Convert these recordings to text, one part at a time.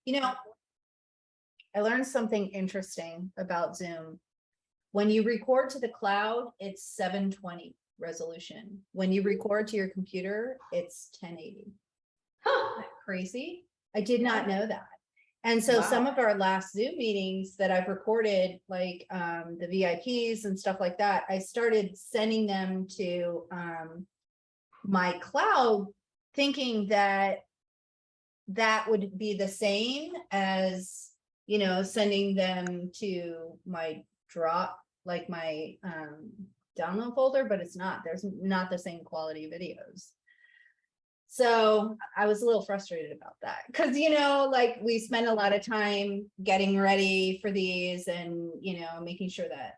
You know, I learned something interesting about Zoom. When you record to the cloud, it's 720 resolution. When you record to your computer, it's 1080. Huh. Isn't that crazy? I did not know that. And so Wow. some of our last Zoom meetings that I've recorded, like the VIPs and stuff like that, I started sending them to my cloud, thinking that that would be the same as, you know, sending them to my drop, like my download folder, but it's not. There's not the same quality videos. So I was a little frustrated about that because, you know, like we spend a lot of time getting ready for these and, you know, making sure that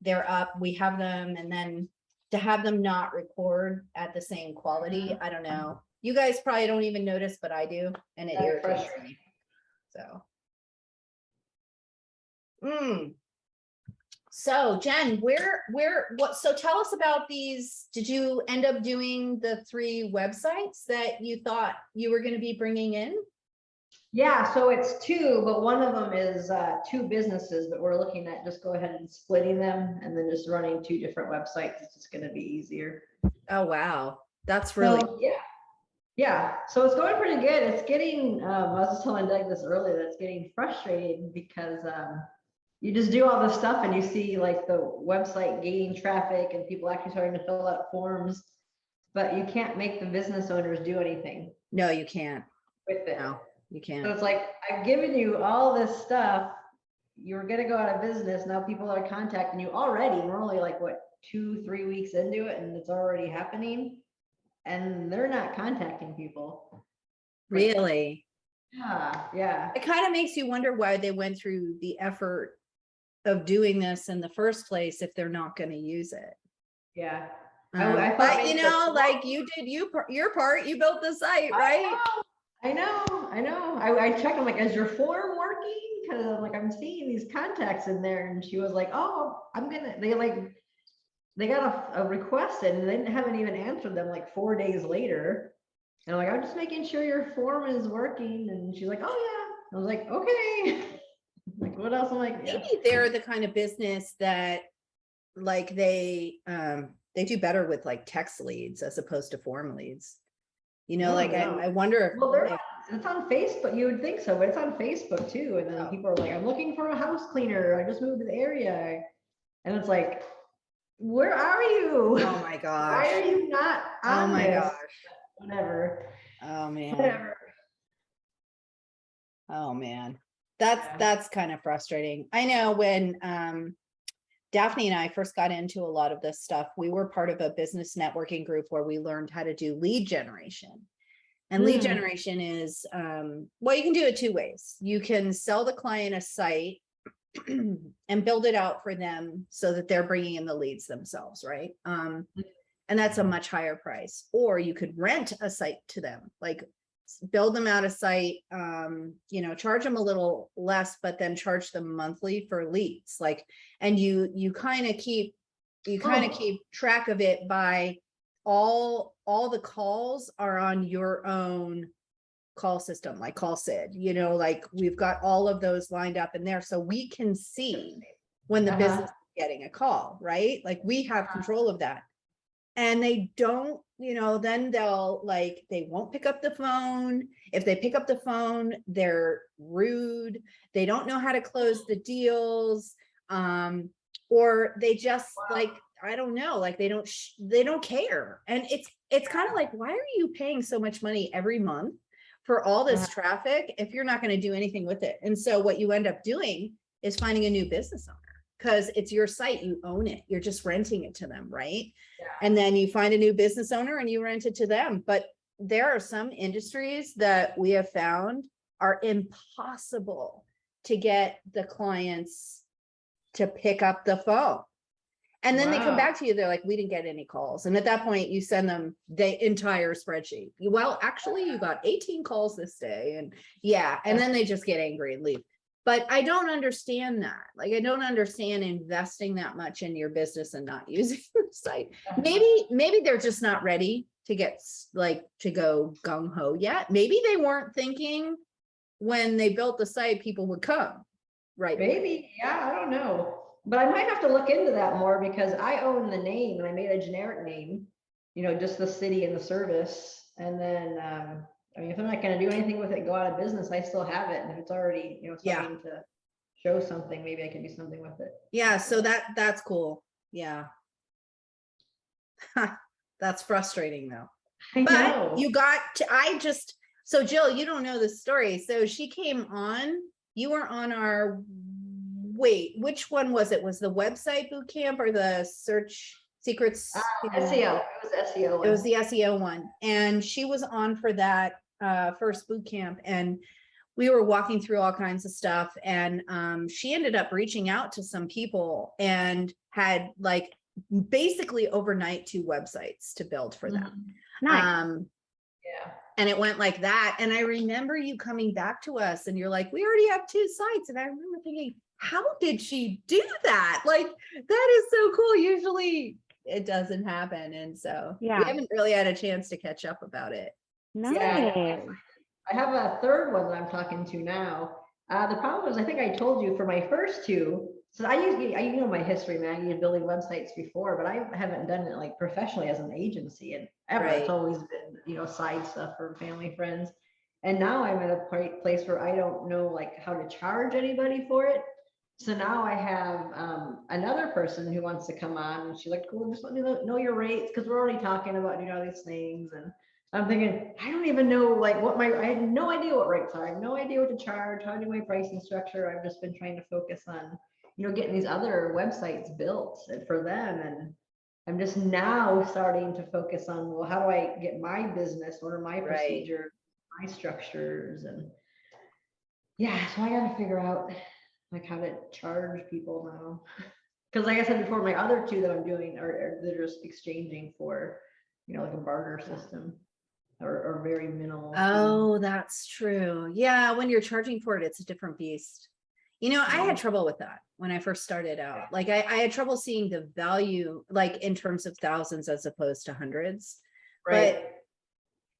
they're up, we have them, and then to have them not record at the same quality, I don't know. You guys probably don't even notice, but I do, and it That's irritates frustrating. me. So. So Jen, so tell us about these. Did you end up doing the 3 websites that you thought you were going to be bringing in? Yeah, so it's 2, but one of them is 2 businesses, but we're looking at just go ahead and splitting them and then just running 2 different websites. It's just going to be easier. Oh, wow. That's really, so, yeah. So it's going pretty good. It's getting, I was just telling Doug this earlier, that's getting frustrating because you just do all this stuff and you see like the website gaining traffic and people actually starting to fill out forms, but you can't make the business owners do anything. no, you can't. With it. No, you can't. So it's like, I've given you all this stuff. You're going to go out of business. Now people are contacting you already. We're only like, what, 2-3 weeks into it and it's already happening. And they're not contacting people. Really? Yeah. It kind of makes you wonder why they went through the effort of doing this in the first place if they're not going to use it. Yeah. But you know, like you did your part, you built the site, right? I know. I checked, I'm like, is your form working? Because I'm like, I'm seeing these contacts in there. And she was like, oh, they got a request and they haven't even answered them like 4 days later. And I'm like, I'm just making sure your form is working. And she's like, oh yeah. I was like, okay. Like, what else? I'm like, maybe they're the kind of business that like they do better with like text leads as opposed to form leads. You know, I wonder if, well, it's on Facebook. You would think so, but it's on Facebook too. And then people are like, I'm looking for a house cleaner. I just moved to the area. And it's like, where are you? Oh my gosh. Why are you not on this? Whatever. Oh man. Whatever. Oh man. That's kind of frustrating. I know when Daphne and I first got into a lot of this stuff, we were part of a business networking group where we learned how to do lead generation. And lead generation is, well, you can do it 2 ways. You can sell the client a site and build it out for them so that they're bringing in the leads themselves, right? And that's a much higher price. Or you could rent a site to them, like build them out a site, you know, charge them a little less, but then charge them monthly for leads. Like, and you kind of keep track of it by all the calls are on your own call system, like call SID, you know, like we've got all of those lined up in there. So we can see when the business is getting a call, right? Like we have control of that. And they don't, you know, then they'll like, they won't pick up the phone. If they pick up the phone, they're rude. They don't know how to close the deals. Or they just like, I don't know, like they don't care. And it's kind of like, why are you paying so much money every month for all this traffic if you're not going to do anything with it? And so what you end up doing is finding a new business owner because it's your site, you own it, you're just renting it to them, right? Yeah. And then you find a new business owner and you rent it to them. But there are some industries that we have found are impossible to get the clients to pick up the phone. And then they come back to you, they're like, we didn't get any calls. And at that point you send them the entire spreadsheet. Well, actually you got 18 calls this day. And and then they just get angry and leave. But I don't understand that. Like, I don't understand investing that much in your business and not using the site. Maybe they're just not ready to get like to go gung ho yet. Maybe they weren't thinking when they built the site, people would come, right? Maybe, yeah, I don't know. But I might have to look into that more because I own the name and I made a generic name, just the city and the service. And then, I mean, if I'm not going to do anything with it, go out of business, I still have it. And if it's already, starting to show something, maybe I can do something with it. Yeah. So that's cool. Yeah. That's frustrating though. I know. But you got to, so Jill, you don't know the story. So she came on, you were on our, wait, which one was it? Was the website boot camp or the search secrets? SEO. It was SEO one. It was the SEO one. And she was on for that first boot camp. And we were walking through all kinds of stuff. And she ended up reaching out to some people and had like basically overnight 2 websites to build for them. Nice. Yeah. And it went like that. And I remember you coming back to us and you're like, we already have 2 sites. And I remember thinking, how did she do that? Like, that is so cool. Usually it doesn't happen. And so we haven't really had a chance to catch up about it. Nice. Yeah, I have a third one that I'm talking to now. The problem is, I think I told you for my first 2, so I know my history, man. You're building websites before, but I haven't done it like professionally as an agency and ever. Right. It's always been, side stuff for family, friends. And now I'm at a place where I don't know like how to charge anybody for it. So now I have another person who wants to come on, and she's like, cool, just let me know your rates, because we're already talking about all these things. And I'm thinking, I don't even know like I had no idea what rates are. I have no idea what to charge, how to do my pricing structure. I've just been trying to focus on, getting these other websites built for them. And I'm just now starting to focus on, well, how do I get my business? What are my procedures, my structures? And yeah, so I got to figure out like how to charge people now. Because like I said before, my other 2 that I'm doing they're just exchanging for, like a barter system or very minimal. Oh, that's true. Yeah. When you're charging for it, it's a different beast. I had trouble with that when I first started out. Like I had trouble seeing the value, like in terms of thousands as opposed to hundreds. Right. But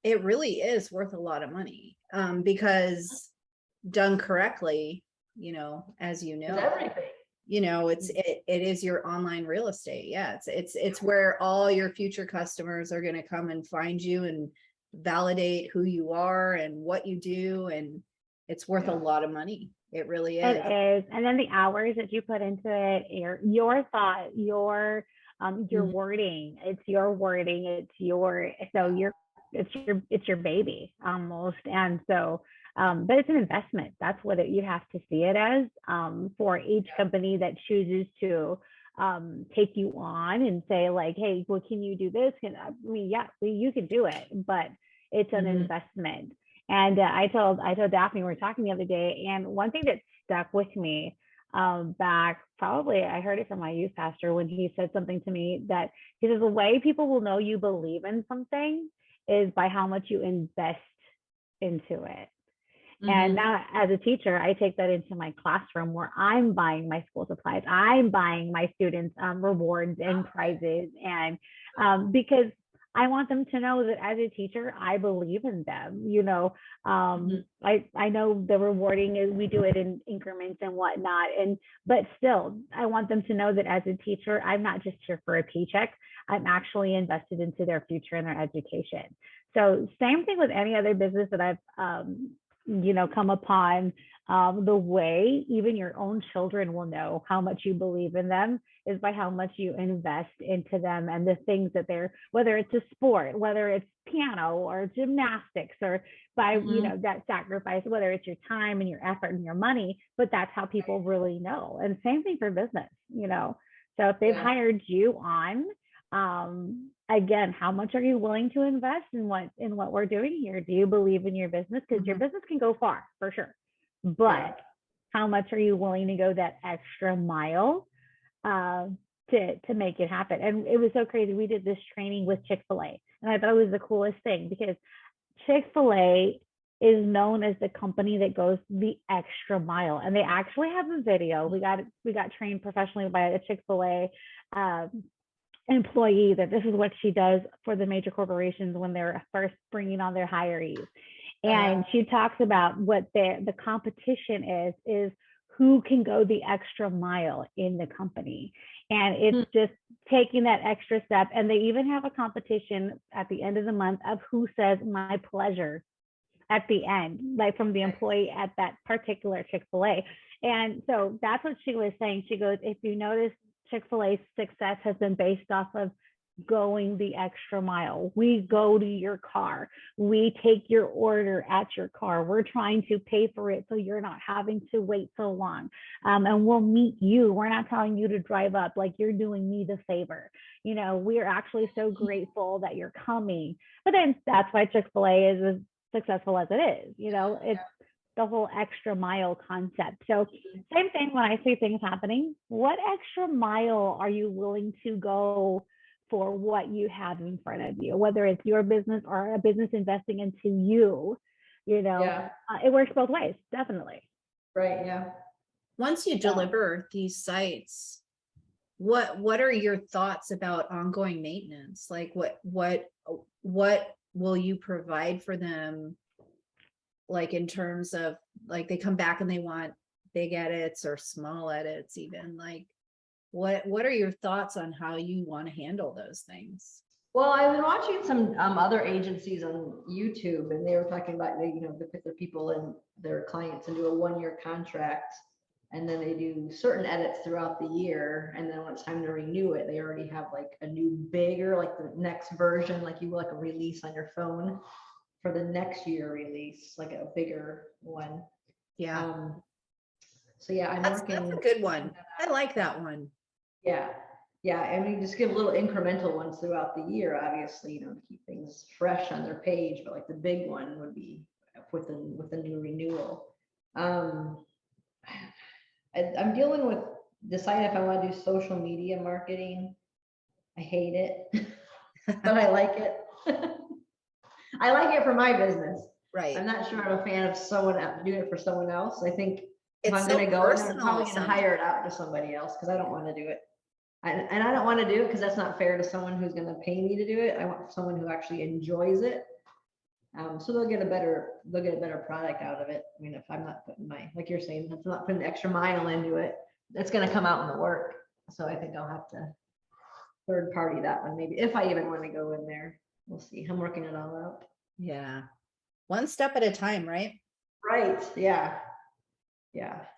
it really is worth a lot of money because done correctly, as you know, It's everything. It is your online real estate. Yeah. It's where all your future customers are going to come and find you and validate who you are and what you do. And it's worth a lot of money. It really is. It is. And then the hours that you put into it, your thought, your wording, it's your wording, it's your baby almost. And so, but it's an investment. That's what you have to see it as, for each company that chooses to take you on and say like, hey, well, can you do this? You can do it, but it's an investment. And I told Daphne, we were talking the other day, and one thing that stuck with me back, probably I heard it from my youth pastor when he said something to me that he says the way people will know you believe in something is by how much you invest into it. And now as a teacher, I take that into my classroom where I'm buying my school supplies. I'm buying my students rewards and prizes. And because I want them to know that as a teacher, I believe in them. I know the rewarding is we do it in increments and whatnot. But still, I want them to know that as a teacher, I'm not just here for a paycheck. I'm actually invested into their future and their education. So same thing with any other business that I've, come upon. The way even your own children will know how much you believe in them is by how much you invest into them and the things that whether it's a sport, whether it's piano or gymnastics, or by, that sacrifice, whether it's your time and your effort and your money, but that's how people really know. And same thing for business, so if they've hired you on, again, how much are you willing to invest in what we're doing here? Do you believe in your business? Because your business can go far for sure. But how much are you willing to go that extra mile to make it happen? And it was so crazy. We did this training with Chick-fil-A, and I thought it was the coolest thing because Chick-fil-A is known as the company that goes the extra mile, and they actually have a video. We got trained professionally by a Chick-fil-A employee that this is what she does for the major corporations when they're first bringing on their hirees. And she talks about what the competition is who can go the extra mile in the company. And it's just taking that extra step. And they even have a competition at the end of the month of who says my pleasure at the end, like from the employee at that particular Chick-fil-A. And so that's what she was saying. She goes, if you notice, Chick-fil-A's success has been based off of going the extra mile. We go to your car. We take your order at your car. We're trying to pay for it so you're not having to wait so long. And we'll meet you. We're not telling you to drive up, like you're doing me the favor. You know, we're actually so grateful that you're coming. But then that's why Chick-fil-A is as successful as it is. You know, it's the whole extra mile concept. So same thing when I see things happening. What extra mile are you willing to go for what you have in front of you, whether it's your business or a business investing into you? You know, it works both ways, definitely. Right. Yeah. Once you deliver these sites, what are your thoughts about ongoing maintenance? Like what will you provide for them? Like in terms of like they come back and they want big edits or small edits, even like what are your thoughts on how you want to handle those things? Well, I've been watching some other agencies on YouTube, and they were talking about they put their people and their clients into a 1-year contract, and then they do certain edits throughout the year, and then when it's time to renew it, they already have like a new bigger, like the next version, like you like a release on your phone for the next year release, like a bigger one. Yeah. So yeah, that's a good one. I like that one. Yeah. I mean, just give little incremental ones throughout the year, obviously, to keep things fresh on their page, but like the big one would be with the new renewal. I'm dealing with deciding if I want to do social media marketing. I hate it, but I like it. I like it for my business. Right. I'm not sure I'm a fan of someone doing it for someone else. I think if I'm so going to go, I'm probably going to personal hire it out to somebody else because I don't want to do it. And I don't want to do it because that's not fair to someone who's going to pay me to do it. I want someone who actually enjoys it. So they'll get a better product out of it. I mean, if I'm not putting like you're saying, if I'm not putting the extra mile into it, it's going to come out in the work. So I think I'll have to third party that one, maybe, if I even want to go in there. We'll see. I'm working it all out. Yeah. One step at a time, right? Right. Yeah.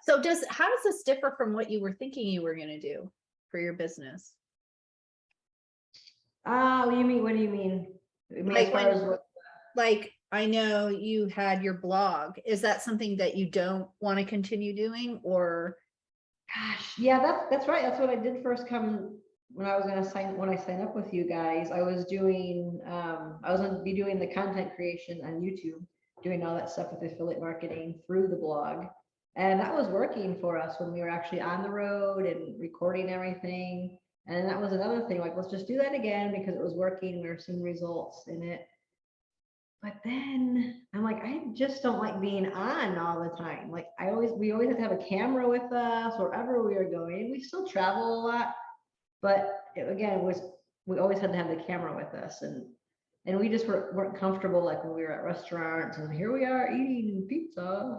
So how does this differ from what you were thinking you were going to do for your business? What do you mean? Like I know you had your blog. Is that something that you don't want to continue doing, or? Gosh, yeah, that's right. That's what I did first when I signed up with you guys. I was going to be doing the content creation on YouTube, doing all that stuff with affiliate marketing through the blog. And that was working for us when we were actually on the road and recording everything. And that was another thing, like, let's just do that again because it was working. We were seeing results in it. But then I'm like, I just don't like being on all the time. Like we always have to have a camera with us wherever we are going. We still travel a lot, but we always had to have the camera with us, and we just weren't comfortable like when we were at restaurants and here we are eating pizza,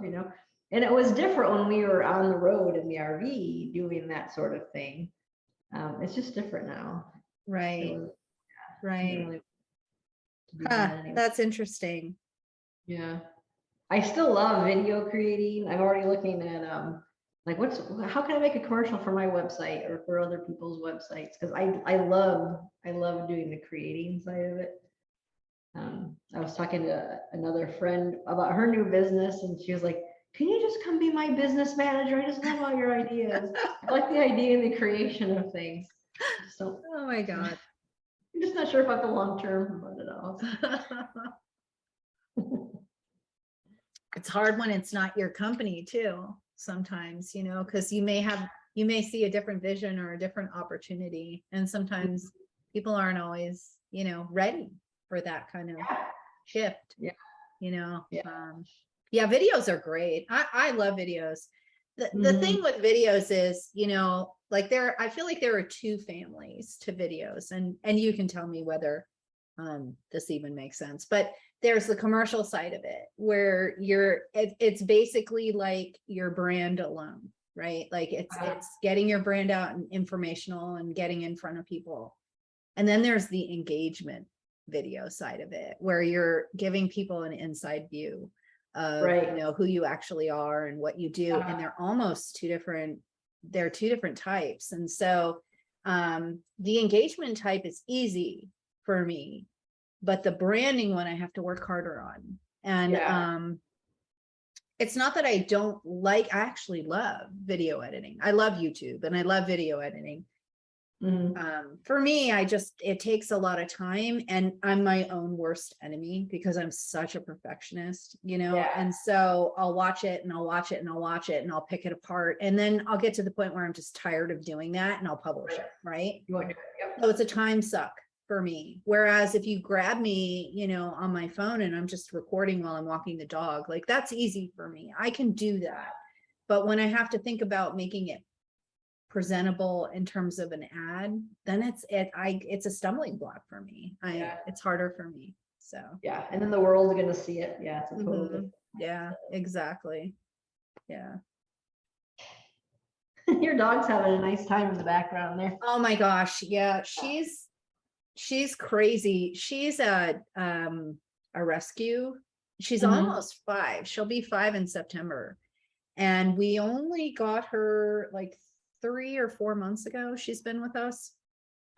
And it was different when we were on the road in the RV doing that sort of thing. It's just different now. Right. Right. Anyway. That's interesting. Yeah. I still love video creating. I'm already looking at how can I make a commercial for my website or for other people's websites? Because I love doing the creating side of it. I was talking to another friend about her new business, and she was like, can you just come be my business manager? I just love all your ideas. I like the idea and the creation of things. So, oh my God. I'm just not sure about the long term about it all. It's hard when it's not your company too, sometimes, because you may see a different vision or a different opportunity. And sometimes people aren't always, ready for that kind of shift. Videos are great. I love videos. The thing with videos is, I feel like there are two families to videos, and you can tell me whether this even makes sense, but there's the commercial side of it where it's basically like your brand alone, right? Like it's getting your brand out and informational and getting in front of people. And then there's the engagement video side of it where you're giving people an inside view of who you actually are and what you do. And they're almost two different types. And so the engagement type is easy for me, but the branding one I have to work harder on. And it's not that I don't like, I actually love video editing. I love YouTube and I love video editing. For me, it takes a lot of time, and I'm my own worst enemy because I'm such a perfectionist, and so I'll watch it and I'll watch it and I'll watch it and I'll pick it apart. And then I'll get to the point where I'm just tired of doing that and I'll publish it. Right. So it's a time suck for me. Whereas if you grab me, on my phone and I'm just recording while I'm walking the dog, like that's easy for me. I can do that. But when I have to think about making it presentable in terms of an ad, then it's a stumbling block for me. It's harder for me. So and then the world's gonna see it. It's a total exactly. Your dog's having a nice time in the background there. Oh my gosh, she's crazy. She's a rescue. She's almost 5. She'll be 5 in September, and we only got her like 3 or 4 months ago. She's been with us.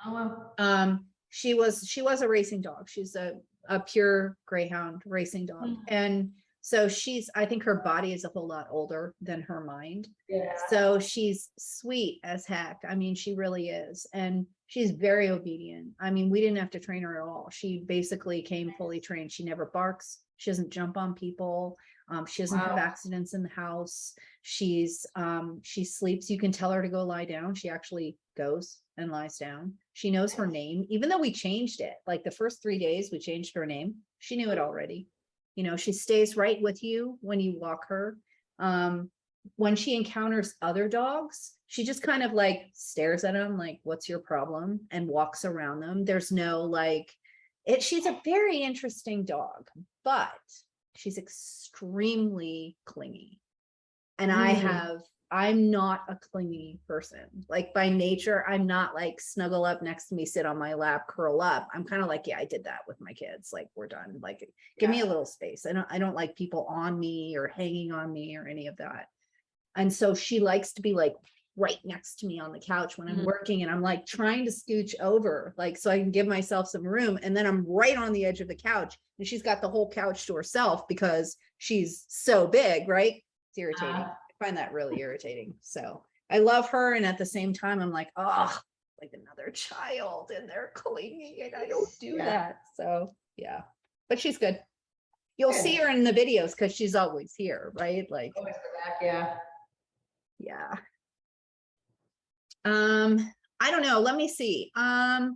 Oh wow. She was a racing dog. She's a pure greyhound racing dog. And so I think her body is a whole lot older than her mind. So she's sweet as heck. I mean, she really is. And she's very obedient. I mean, we didn't have to train her at all. She basically came fully trained. She never barks. She doesn't jump on people. She doesn't have accidents in the house. She sleeps. You can tell her to go lie down. She actually goes and lies down. She knows her name, even though we changed it. Like the first 3 days we changed her name. She knew it already. She stays right with you when you walk her. When she encounters other dogs, she just kind of like stares at them like, what's your problem? And walks around them. There's no she's a very interesting dog, but she's extremely clingy. And I'm not a clingy person. Like by nature, I'm not like snuggle up next to me, sit on my lap, curl up. I'm kind of like, I did that with my kids. Like we're done. Like give me a little space. I don't like people on me or hanging on me or any of that. And so she likes to be like right next to me on the couch when I'm working, and I'm like trying to scooch over, like, so I can give myself some room. And then I'm right on the edge of the couch and she's got the whole couch to herself because she's so big, right? It's irritating. I find that really irritating. So I love her. And at the same time, I'm like, oh, like another child, and they're clingy and I don't do that. So but she's good. You'll see her in the videos because she's always here, right? Like, always back, I don't know. Let me see. I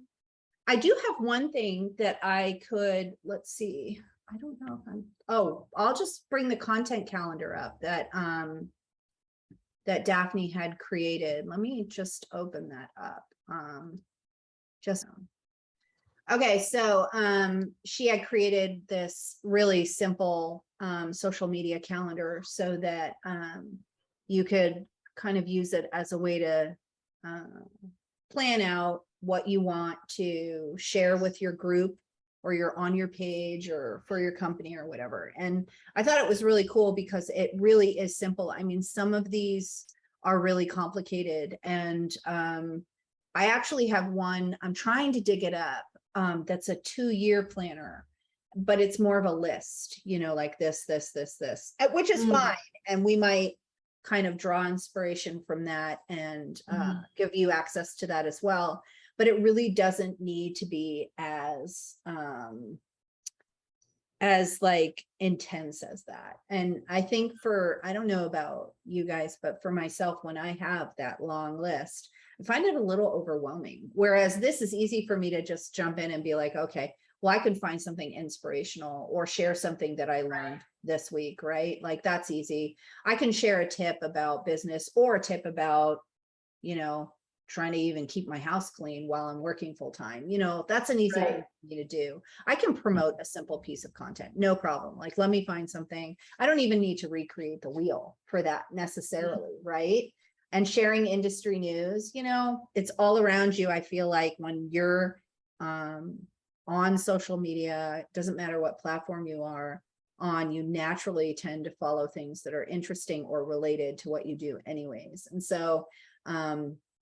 do have one thing that I could, let's see. I don't know if I'll just bring the content calendar up that Daphne had created. Let me just open that up. Okay, so she had created this really simple social media calendar so that you could kind of use it as a way to plan out what you want to share with your group or you're on your page or for your company or whatever. And I thought it was really cool because it really is simple. I mean, some of these are really complicated, and I actually have one, I'm trying to dig it up, that's a 2-year planner, but it's more of a list, like this, which is fine. And we might kind of draw inspiration from that and give you access to that as well. But it really doesn't need to be as like intense as that. And I think I don't know about you guys, but for myself, when I have that long list, I find it a little overwhelming. Whereas this is easy for me to just jump in and be like, okay, well, I can find something inspirational or share something that I learned this week, right? Like that's easy. I can share a tip about business or a tip about, trying to even keep my house clean while I'm working full time. You know, that's an easy Right. thing for me to do. I can promote a simple piece of content, no problem. Like, let me find something. I don't even need to recreate the wheel for that necessarily, right? And sharing industry news, you know, it's all around you. I feel like when you're on social media, it doesn't matter what platform you are on, you naturally tend to follow things that are interesting or related to what you do anyways. And so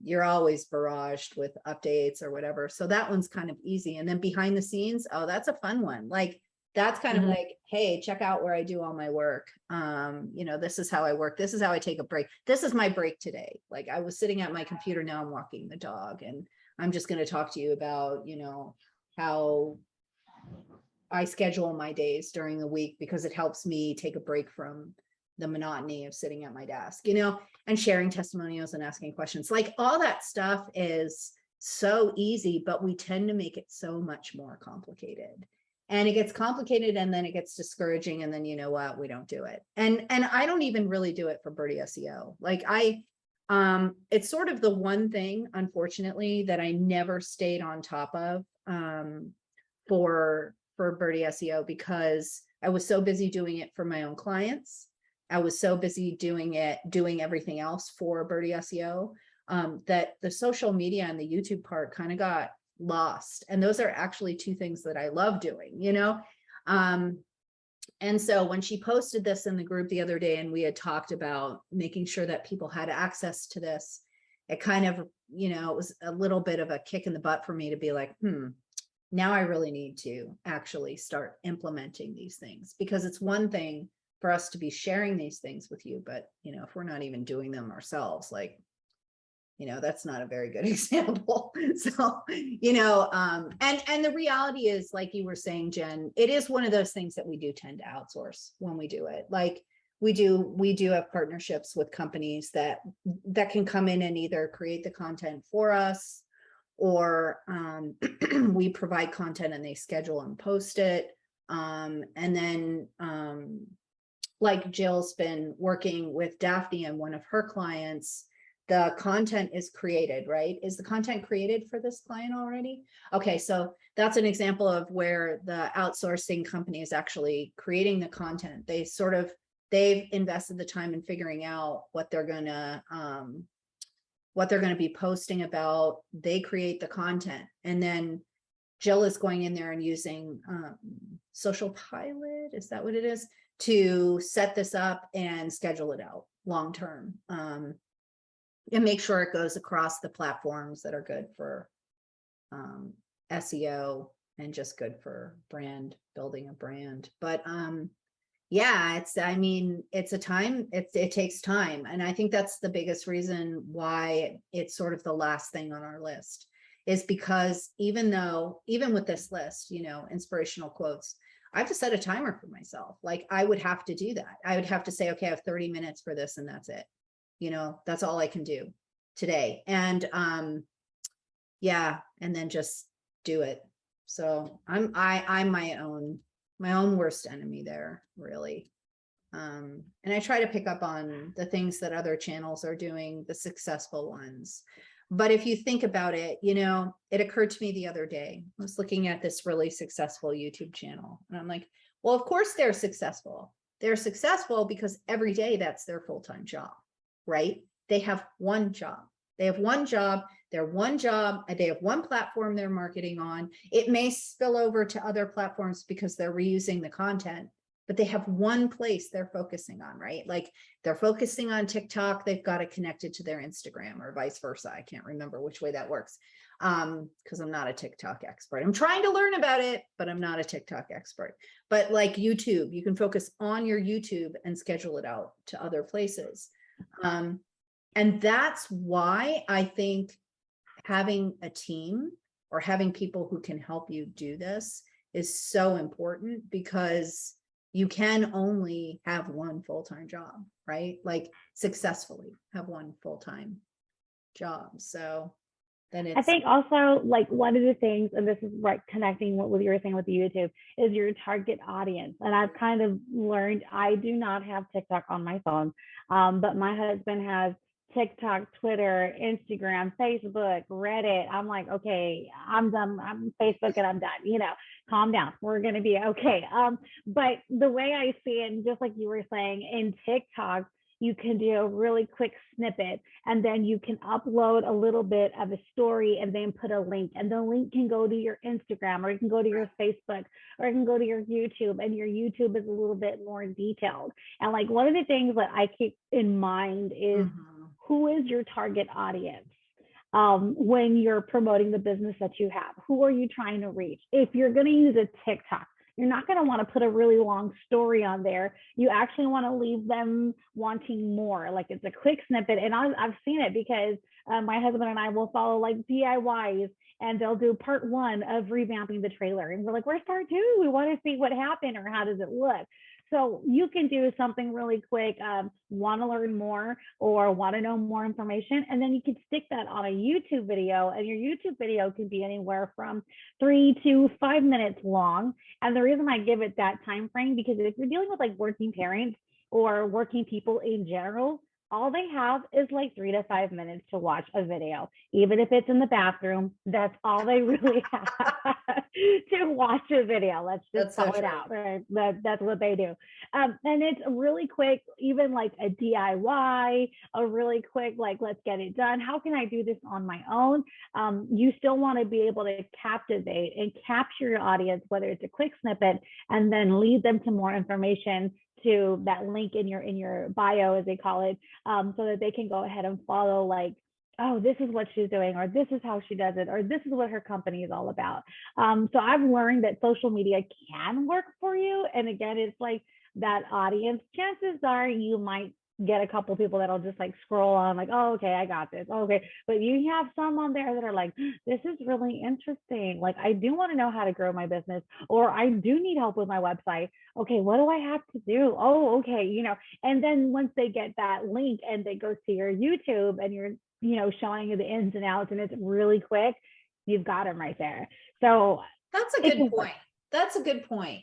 you're always barraged with updates or whatever. So that one's kind of easy. And then behind the scenes, oh, that's a fun one. Like, that's kind of like, hey, check out where I do all my work. You know, this is how I work. This is how I take a break. This is my break today. Like, I was sitting at my computer, now I'm walking the dog, and I'm just going to talk to you about, you know, how I schedule my days during the week, because it helps me take a break from the monotony of sitting at my desk, you know, and sharing testimonials and asking questions. Like, all that stuff is so easy, but we tend to make it so much more complicated. And it gets complicated, and then it gets discouraging, and then, you know what, we don't do it. And I don't even really do it for Birdie SEO. Like, it's sort of the one thing, unfortunately, that I never stayed on top of for Birdie SEO, because I was so busy doing it for my own clients. I was so busy doing everything else for Birdie SEO, that the social media and the YouTube part kind of got lost. And those are actually two things that I love doing, you know? And so when she posted this in the group the other day, and we had talked about making sure that people had access to this, it kind of, you know, it was a little bit of a kick in the butt for me to be like, now I really need to actually start implementing these things, because it's one thing for us to be sharing these things with you, but, you know, if we're not even doing them ourselves, like, you know, that's not a very good example. So, you know, and the reality is, like you were saying, Jen, it is one of those things that we do tend to outsource when we do it. Like, we do have partnerships with companies that can come in and either create the content for us, or we provide content and they schedule and post it. And then like Jill's been working with Daphne and one of her clients, the content is created, right? Is the content created for this client already? Okay, so that's an example of where the outsourcing company is actually creating the content. They've invested the time in figuring out what they're gonna be posting about. They create the content, and then Jill is going in there and using Social Pilot, is that what it is, to set this up and schedule it out long term. And make sure it goes across the platforms that are good for SEO and just good for building a brand. But yeah, it takes time. And I think that's the biggest reason why it's sort of the last thing on our list, is because even with this list, you know, inspirational quotes, I have to set a timer for myself. Like, I would have to do that. I would have to say, okay, I have 30 minutes for this, and that's it. You know, that's all I can do today. And yeah, and then just do it. So I'm my own worst enemy there, really. And I try to pick up on the things that other channels are doing, the successful ones. But if you think about it, you know, it occurred to me the other day, I was looking at this really successful YouTube channel, and I'm like, well, of course they're successful. They're successful because every day that's their full-time job, right? They have one job. They have one job. They have one platform they're marketing on. It may spill over to other platforms because they're reusing the content, but they have one place they're focusing on, right? Like, they're focusing on TikTok, they've got it connected to their Instagram, or vice versa. I can't remember which way that works, because I'm not a TikTok expert. I'm trying to learn about it, but I'm not a TikTok expert. But like YouTube, you can focus on your YouTube and schedule it out to other places. And that's why I think having a team or having people who can help you do this is so important, because you can only have one full-time job, right? Like, successfully have one full-time job. So then I it's, think also, like, one of the things, and this is right, connecting what you were saying with the YouTube, is your target audience. And I've kind of learned, I do not have TikTok on my phone, but my husband has TikTok, Twitter, Instagram, Facebook, Reddit. I'm like, okay, I'm done. I'm Facebook and I'm done. You know, calm down. We're gonna be okay. But the way I see it, and just like you were saying, in TikTok, you can do a really quick snippet, and then you can upload a little bit of a story and then put a link, and the link can go to your Instagram, or it can go to your Facebook, or it can go to your YouTube, and your YouTube is a little bit more detailed. And like one of the things that I keep in mind is who is your target audience? When you're promoting the business that you have, who are you trying to reach? If you're going to use a TikTok, you're not going to want to put a really long story on there. You actually want to leave them wanting more. Like it's a quick snippet. And I've seen it because my husband and I will follow like DIYs, and they'll do part 1 of revamping the trailer. And we're like, where's part 2? We want to see what happened or how does it look? So you can do something really quick, want to learn more or want to know more information, and then you can stick that on a YouTube video, and your YouTube video can be anywhere from 3 to 5 minutes long. And the reason I give it that time frame, because if you're dealing with like working parents or working people in general, all they have is like 3 to 5 minutes to watch a video. Even if it's in the bathroom, that's all they really have to watch a video. Let's just call it out. Right? That's what they do. And it's really quick, even like a DIY, a really quick, like, let's get it done. How can I do this on my own? You still want to be able to captivate and capture your audience, whether it's a quick snippet, and then lead them to more information, to that link in your bio, as they call it, so that they can go ahead and follow, like, oh, this is what she's doing, or this is how she does it, or this is what her company is all about. So I've learned that social media can work for you. And again, it's like that audience, chances are you might get a couple people that'll just like scroll on, like, oh, okay, I got this. Okay. But you have some on there that are like, this is really interesting. Like, I do want to know how to grow my business, or I do need help with my website. Okay, what do I have to do? Oh, okay. You know, and then once they get that link and they go to your YouTube and you're, you know, showing you the ins and outs, and it's really quick, you've got them right there. So that's a good point. That's a good point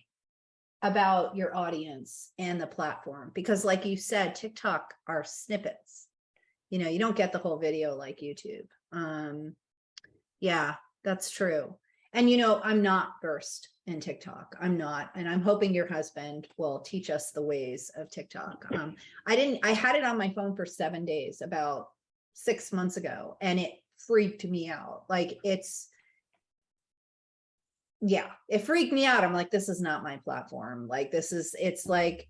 about your audience and the platform, because like you said, TikTok are snippets. You know, you don't get the whole video like YouTube. Yeah, that's true. And you know, I'm not versed in TikTok. I'm not, and I'm hoping your husband will teach us the ways of TikTok. I had it on my phone for 7 days about 6 months ago, and it freaked me out. Like yeah, it freaked me out. I'm like, this is not my platform. Like, it's like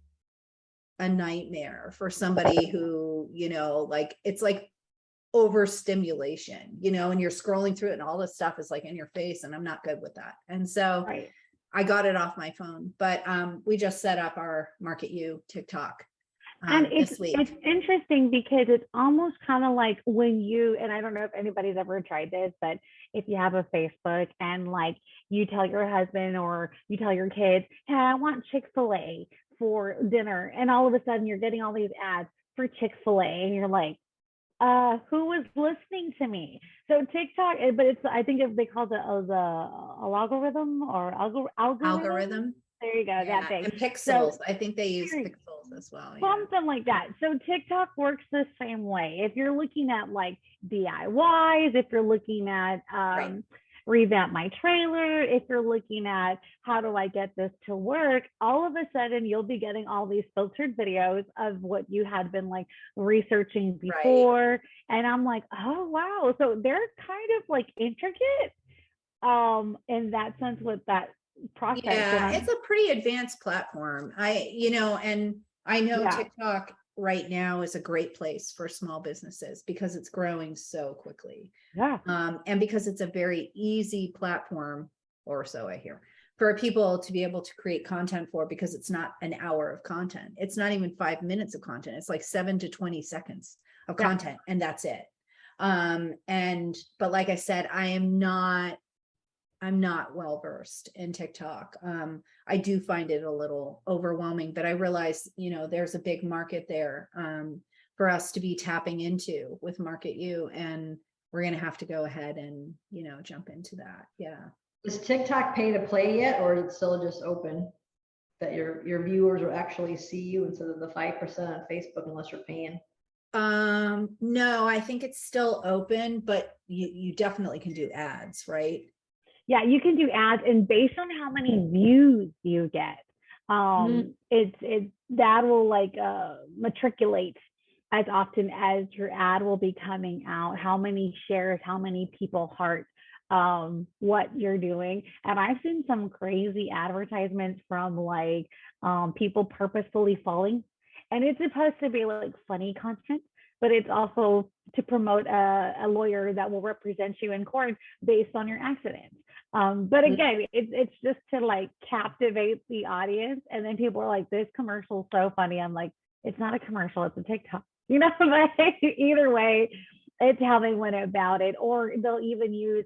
a nightmare for somebody who, you know, like, it's like overstimulation, you know, and you're scrolling through it and all this stuff is like in your face, and I'm not good with that. And so I got it off my phone, but we just set up our MarketU TikTok. And it's interesting because it's almost kind of like when you, and I don't know if anybody's ever tried this, but if you have a Facebook and like you tell your husband or you tell your kids, hey, I want Chick-fil-A for dinner. And all of a sudden you're getting all these ads for Chick-fil-A, and you're like, who was listening to me? So TikTok, but it's, I think if they call it the algorithm or algorithm. There you go, yeah, that thing. And pixels. So, I think they use pixels as well. Something like that. So TikTok works the same way. If you're looking at like DIYs, if you're looking at revamp my trailer, if you're looking at how do I get this to work, all of a sudden you'll be getting all these filtered videos of what you had been like researching before. And I'm like, oh wow. So they're kind of like intricate in that sense with that process. Yeah, it's a pretty advanced platform. And I know TikTok right now is a great place for small businesses because it's growing so quickly. Yeah. And because it's a very easy platform, or so I hear, for people to be able to create content for, because it's not an hour of content. It's not even 5 minutes of content. It's like 7 to 20 seconds of content, and that's it. But like I said, I'm not well versed in TikTok. I do find it a little overwhelming, but I realize, you know, there's a big market there for us to be tapping into with MarketU, and we're going to have to go ahead and, you know, jump into that. Yeah. Is TikTok pay to play yet, or is it still just open that your viewers will actually see you instead of the 5% on Facebook unless you're paying? No, I think it's still open, but you definitely can do ads, right? Yeah, you can do ads, and based on how many views you get, it's that will like matriculate as often as your ad will be coming out, how many shares, how many people heart what you're doing. And I've seen some crazy advertisements from like people purposefully falling, and it's supposed to be like funny content, but it's also to promote a lawyer that will represent you in court based on your accident. But again, it's just to like captivate the audience. And then people are like, this commercial is so funny. I'm like, it's not a commercial, it's a TikTok. You know, either way, it's how they went about it. Or they'll even use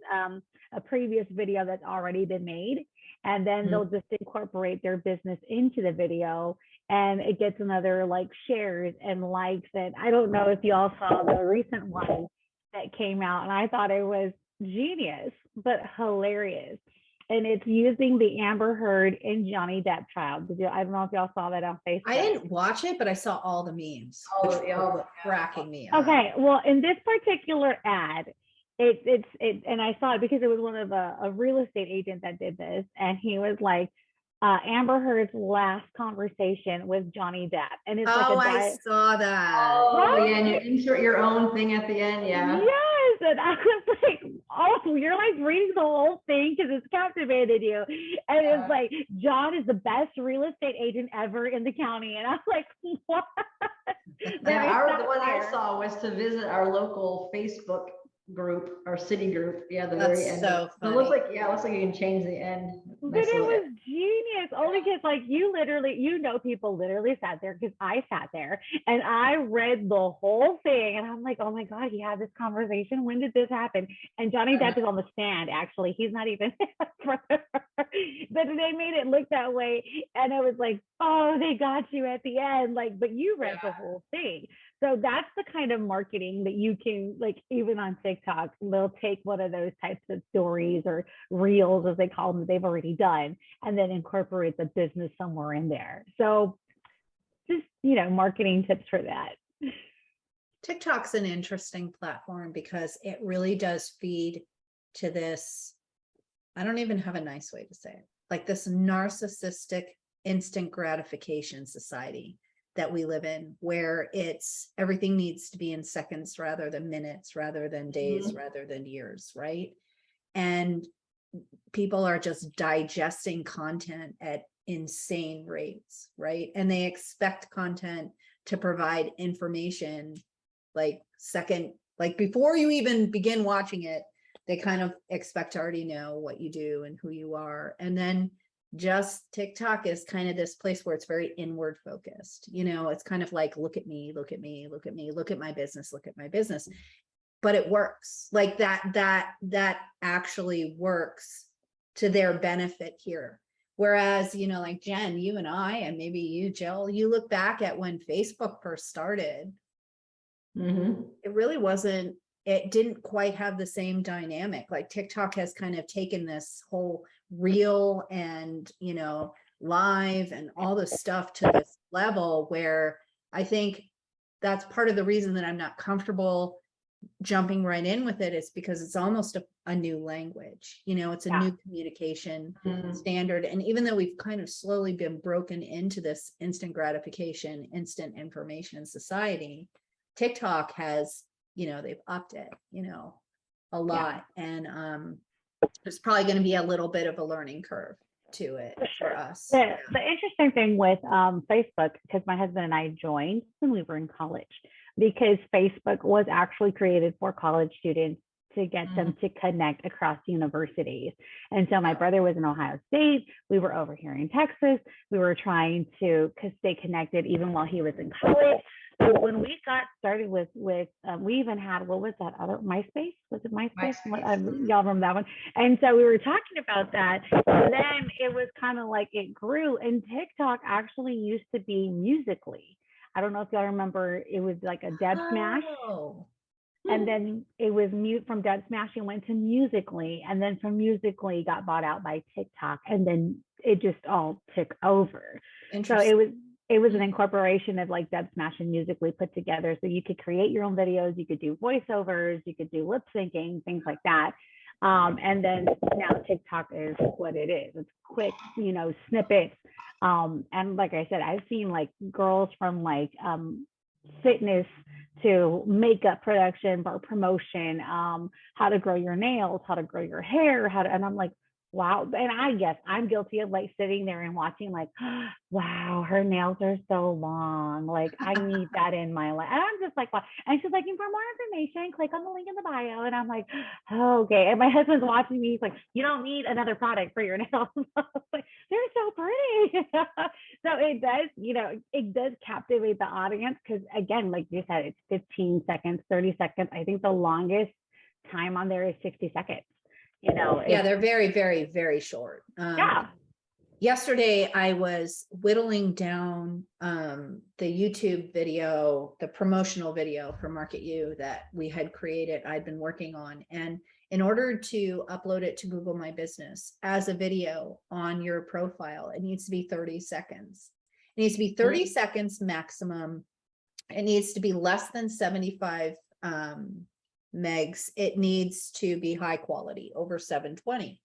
a previous video that's already been made, and then they'll just incorporate their business into the video, and it gets another like shares and likes. And I don't know if y'all saw the recent one that came out, and I thought it was genius but hilarious, and it's using the Amber Heard and Johnny Depp trial. I don't know if y'all saw that on Facebook. I didn't watch it, but I saw all the memes, which were cracking me up. Okay, well, in this particular ad, and I saw it because it was one of a real estate agent that did this, and he was like, Amber Heard's last conversation with Johnny Depp, and it's I saw that. Oh, yeah, and you insert your own thing at the end, yeah. Yes, and I was like, oh, you're like reading the whole thing because it's captivated you, and it's like, John is the best real estate agent ever in the county, and I was like, what? Yeah, the one I saw was to visit our local Facebook group, our city group. Yeah, the very end. So it looks like, yeah, it looks like you can change the end. But it was genius, only because like you people literally sat there, because I sat there and I read the whole thing, and I'm like, oh my God, he had this conversation. When did this happen? And Johnny Depp is on the stand, actually. He's not even but they made it look that way. And it was like, oh, they got you at the end. Like, but you read the whole thing. So that's the kind of marketing that you can, like, even on TikTok, they'll take one of those types of stories or reels, as they call them, that they've already done, and then incorporate the business somewhere in there. So just, marketing tips for that. TikTok's an interesting platform because it really does feed to this, I don't even have a nice way to say it, like this narcissistic instant gratification society that we live in, where it's everything needs to be in seconds rather than minutes, rather than days, rather than years, right? And people are just digesting content at insane rates, right? And they expect content to provide information like before you even begin watching it, they kind of expect to already know what you do and who you are. And then just TikTok is kind of this place where it's very inward focused. It's kind of like, look at me, look at me, look at me, look at my business, look at my business. But it works like that actually works to their benefit here. Whereas, like Jen, you and I, and maybe you, Jill, you look back at when Facebook first started, it really wasn't, it didn't quite have the same dynamic. Like TikTok has kind of taken this whole reel and, live and all this stuff to this level where I think that's part of the reason that I'm not comfortable jumping right in with it, is because it's almost a new language. It's a new communication standard. And even though we've kind of slowly been broken into this instant gratification, instant information society, TikTok has, they've upped it, a lot. And there's probably going to be a little bit of a learning curve to it for us. The interesting thing with Facebook, because my husband and I joined when we were in college, because Facebook was actually created for college students to get them to connect across universities. And so my brother was in Ohio State. We were over here in Texas. We were trying to stay connected even while he was in college. So when we got started with we even had, what was that other, MySpace? Was it MySpace? Y'all remember that one? And so we were talking about that. And then it was kind of like it grew. And TikTok actually used to be Musical.ly. I don't know if y'all remember, it was like a Deb Smash. And then it was from Deb Smash, it went to Musical.ly. And then from Musical.ly got bought out by TikTok. And then it just all took over. So it was it was an incorporation of like Dub Smash and Musical.ly put together. So you could create your own videos, you could do voiceovers, you could do lip syncing, things like that. And then now TikTok is what it is. It's quick, you know, snippets. And like I said, I've seen like girls from like fitness to makeup production or promotion, how to grow your nails, how to grow your hair, and I'm like, wow. And I guess I'm guilty of like sitting there and watching like, wow, her nails are so long. Like I need that in my life. And I'm just like, what? And she's like, for more information, click on the link in the bio. And I'm like, oh, okay. And my husband's watching me. He's like, you don't need another product for your nails. Like, they're so pretty. So it does, you know, it does captivate the audience. Cause again, like you said, it's 15 seconds, 30 seconds. I think the longest time on there is 60 seconds. You know, yeah, they're very, very, very short. Yeah. Yesterday I was whittling down the YouTube video, the promotional video for MarketU that we had created, I'd been working on. And in order to upload it to Google My Business as a video on your profile, it needs to be 30 seconds. It needs to be 30 seconds maximum. It needs to be less than 75 megs. It needs to be high quality, over 720.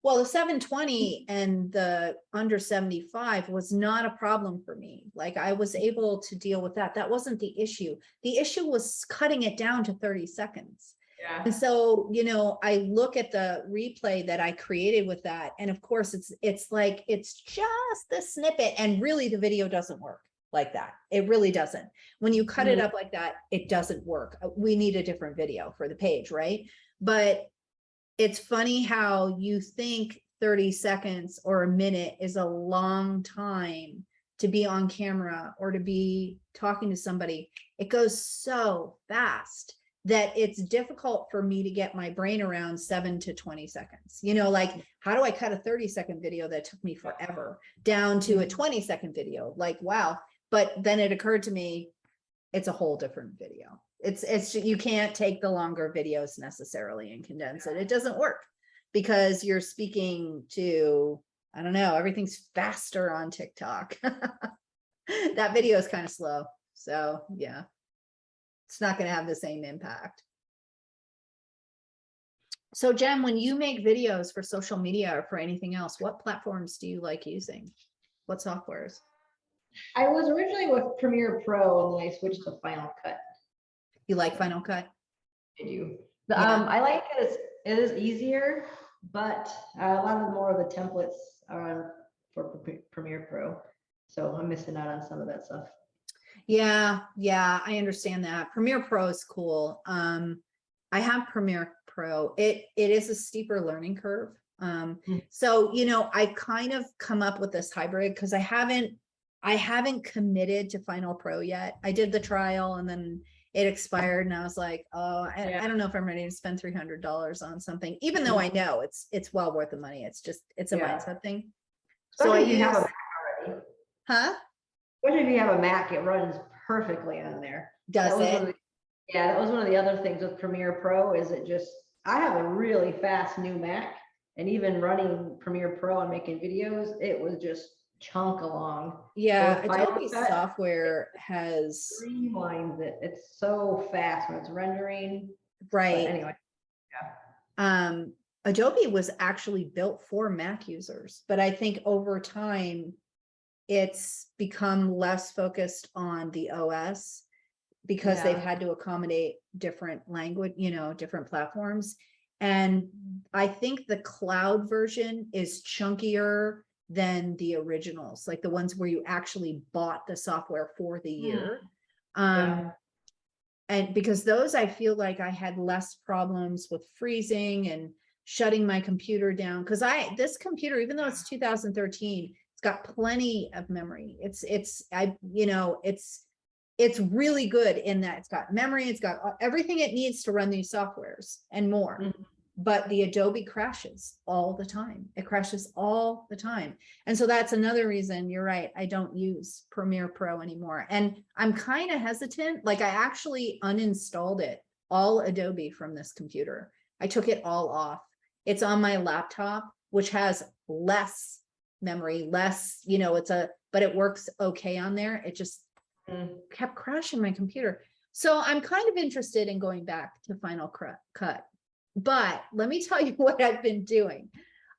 Well, the 720 and the under 75 was not a problem for me. Like I was able to deal with that. That wasn't the issue. The issue was cutting it down to 30 seconds. Yeah. And so, you know, I look at the replay that I created with that. And of course, it's like, it's just the snippet. And really the video doesn't work like that. It really doesn't. When you cut it up like that, it doesn't work. We need a different video for the page, right? But it's funny how you think 30 seconds or a minute is a long time to be on camera or to be talking to somebody. It goes so fast that it's difficult for me to get my brain around 7 to 20 seconds. You know, like, how do I cut a 30-second video that took me forever down to a 20-second video? Like, wow. But then it occurred to me, it's a whole different video. It's you can't take the longer videos necessarily and condense it. It doesn't work because you're speaking to, I don't know, everything's faster on TikTok. That video is kind of slow. So yeah, it's not going to have the same impact. So Jen, when you make videos for social media or for anything else, what platforms do you like using? What softwares? I was originally with Premiere Pro and then I switched to Final Cut. You like Final Cut? I do. Yeah. I like it. It is easier, but a lot of more of the templates are for Premiere Pro. So I'm missing out on some of that stuff. Yeah, I understand that. Premiere Pro is cool. I have Premiere Pro. It is a steeper learning curve. So, you know, I kind of come up with this hybrid because I haven't committed to Final Pro yet. I did the trial and then it expired and I was like, oh, I don't know if I'm ready to spend $300 on something, even though I know it's well worth the money. It's a mindset thing. So I use, have a Mac already. huh? Especially if you have a Mac, it runs perfectly on there. Does it? Yeah, that was one of the other things with Premiere Pro is I have a really fast new Mac, and even running Premiere Pro and making videos, it was just chunk along. Yeah, So Adobe software has streamlines it. It's so fast when it's rendering. Right. But anyway, yeah. Adobe was actually built for Mac users, but I think over time it's become less focused on the OS because they've had to accommodate different language, you know, different platforms. And I think the cloud version is chunkier than the originals, like the ones where you actually bought the software for the year. And because those, I feel like I had less problems with freezing and shutting my computer down. Because this computer, even though it's 2013, it's got plenty of memory. It's really good in that it's got memory, it's got everything it needs to run these softwares and more. But the Adobe crashes all the time. It crashes all the time. And so that's another reason, you're right, I don't use Premiere Pro anymore. And I'm kind of hesitant. Like I actually uninstalled it, all Adobe from this computer. I took it all off. It's on my laptop, which has less memory, less, you know, but it works okay on there. It just kept crashing my computer. So I'm kind of interested in going back to Final Cut. But let me tell you what I've been doing.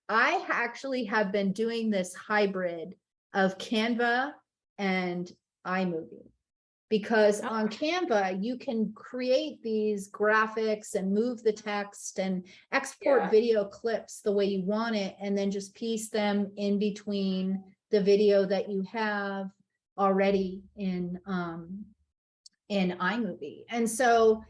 I actually have been doing this hybrid of Canva and iMovie, because on Canva, you can create these graphics and move the text and export video clips the way you want it, and then just piece them in between the video that you have already in iMovie. And so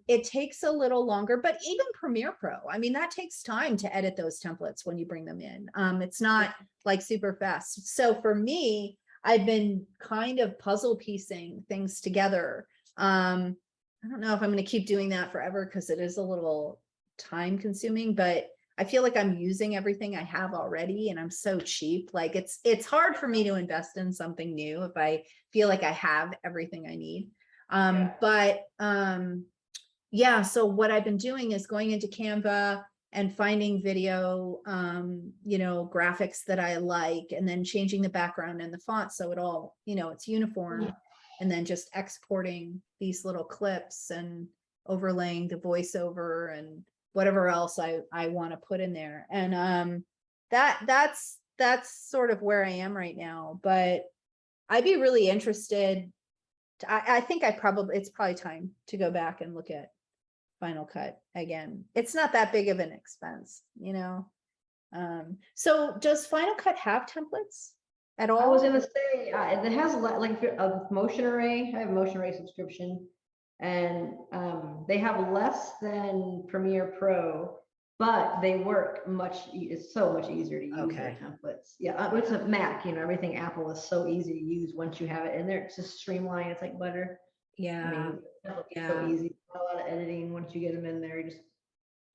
it takes a little longer, but even Premiere Pro, I mean, that takes time to edit those templates when you bring them in. It's not like super fast. So for me, I've been kind of puzzle piecing things together. I don't know if I'm going to keep doing that forever, because it is a little time consuming, but I feel like I'm using everything I have already, and I'm so cheap. Like it's hard for me to invest in something new if I feel like I have everything I need. Yeah, so what I've been doing is going into Canva and finding video, you know, graphics that I like, and then changing the background and the font so it all, you know, it's uniform, and then just exporting these little clips and overlaying the voiceover and whatever else I want to put in there. And that's sort of where I am right now. But I'd be really interested. I think it's probably time to go back and look at Final Cut again. It's not that big of an expense, you know. So does Final Cut have templates at all? I was gonna say it has like if you're a Motion Array. I have a Motion Array subscription, and they have less than Premiere Pro, but they work it's so much easier to use their templates. Yeah, it's a Mac, you know, everything Apple is so easy to use once you have it in there. It's just streamlined. It's like butter. Yeah. I mean, it's so easy. Not a lot of editing once you get them in there. You just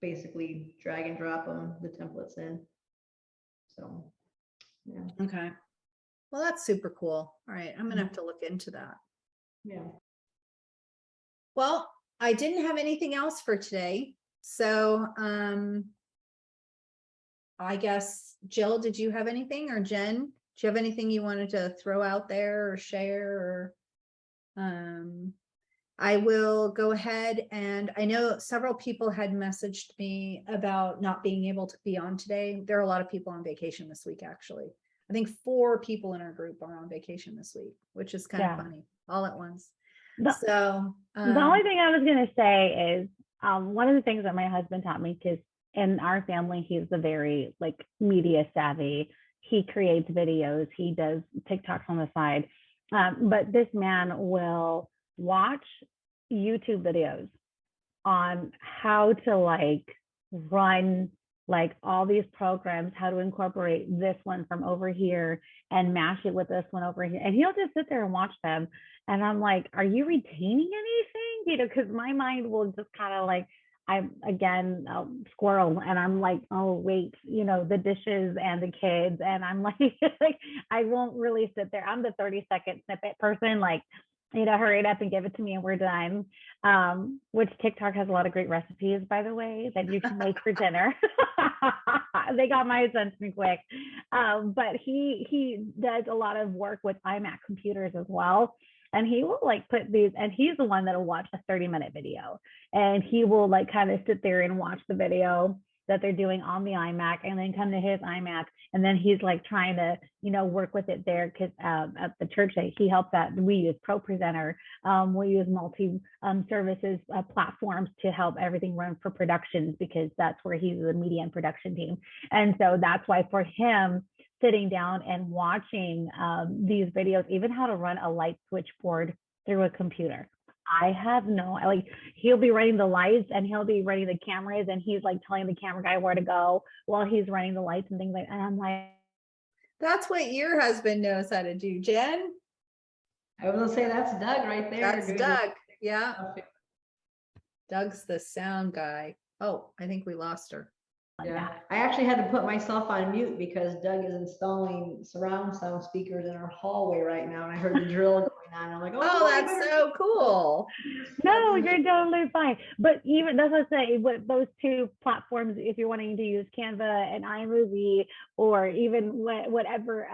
basically drag and drop the templates in. So, yeah. Okay. Well, that's super cool. All right, I'm gonna have to look into that. Yeah. Well, I didn't have anything else for today. So I guess, Jill, did you have anything, or Jen, do you have anything you wanted to throw out there or share? Or I will go ahead, and I know several people had messaged me about not being able to be on today. There are a lot of people on vacation this week, actually. I think 4 people in our group are on vacation this week, which is kind of funny, all at once. So the only thing I was going to say is one of the things that my husband taught me, because in our family, he's a very like media savvy. He creates videos, he does TikToks on the side. But this man will watch YouTube videos on how to like run like all these programs, how to incorporate this one from over here and mash it with this one over here. And he'll just sit there and watch them. And I'm like, are you retaining anything? You know, because my mind will just kind of like, squirrel, and I'm like, oh wait, you know, the dishes and the kids, and I'm like, I won't really sit there. I'm the 30-second snippet person, like, you know, hurry it up and give it to me and we're done. Which TikTok has a lot of great recipes, by the way, that you can make for dinner. They got my attention quick. But he does a lot of work with iMac computers as well. And he will like put these, and he's the one that'll watch a 30-minute video, and he will like kind of sit there and watch the video that they're doing on the iMac, and then come to his iMac, and then he's like trying to, you know, work with it there, because at the church that he helps at, we use ProPresenter. We use multi services platforms to help everything run for productions, because that's where he's the media and production team. And so that's why for him, sitting down and watching these videos, even how to run a light switchboard through a computer. I have no, like, he'll be running the lights and he'll be running the cameras, and he's like telling the camera guy where to go while he's running the lights and things like that. And I'm like, that's what your husband knows how to do, Jen. I was gonna say that's Doug right there. That's Doug. Yeah. Doug's the sound guy. Oh, I think we lost her. Yeah, I actually had to put myself on mute because Doug is installing surround sound speakers in our hallway right now, and I heard the drill going on. I'm like, oh, that's so cool. No, you're totally fine. But even that's what I say, with those 2 platforms, if you're wanting to use Canva and iMovie, or even whatever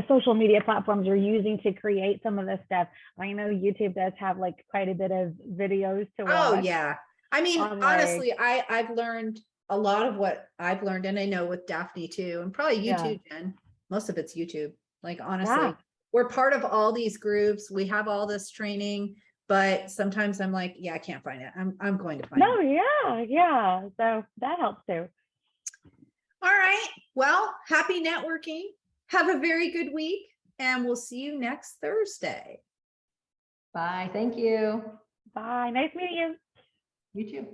social media platforms are using to create some of this stuff. I know YouTube does have like quite a bit of videos to watch. Oh yeah. I mean, on, like- honestly, I've learned a lot of what I've learned, and I know with Daphne too, and probably you Yeah. too, Jen. Most of it's YouTube. Like honestly, Yeah. we're part of all these groups. We have all this training, but sometimes I'm like, yeah, I can't find it. I'm going to find No, it. yeah. So that helps too. All right. Well, happy networking. Have a very good week, and we'll see you next Thursday. Bye. Thank you. Bye. Nice meeting you. You too.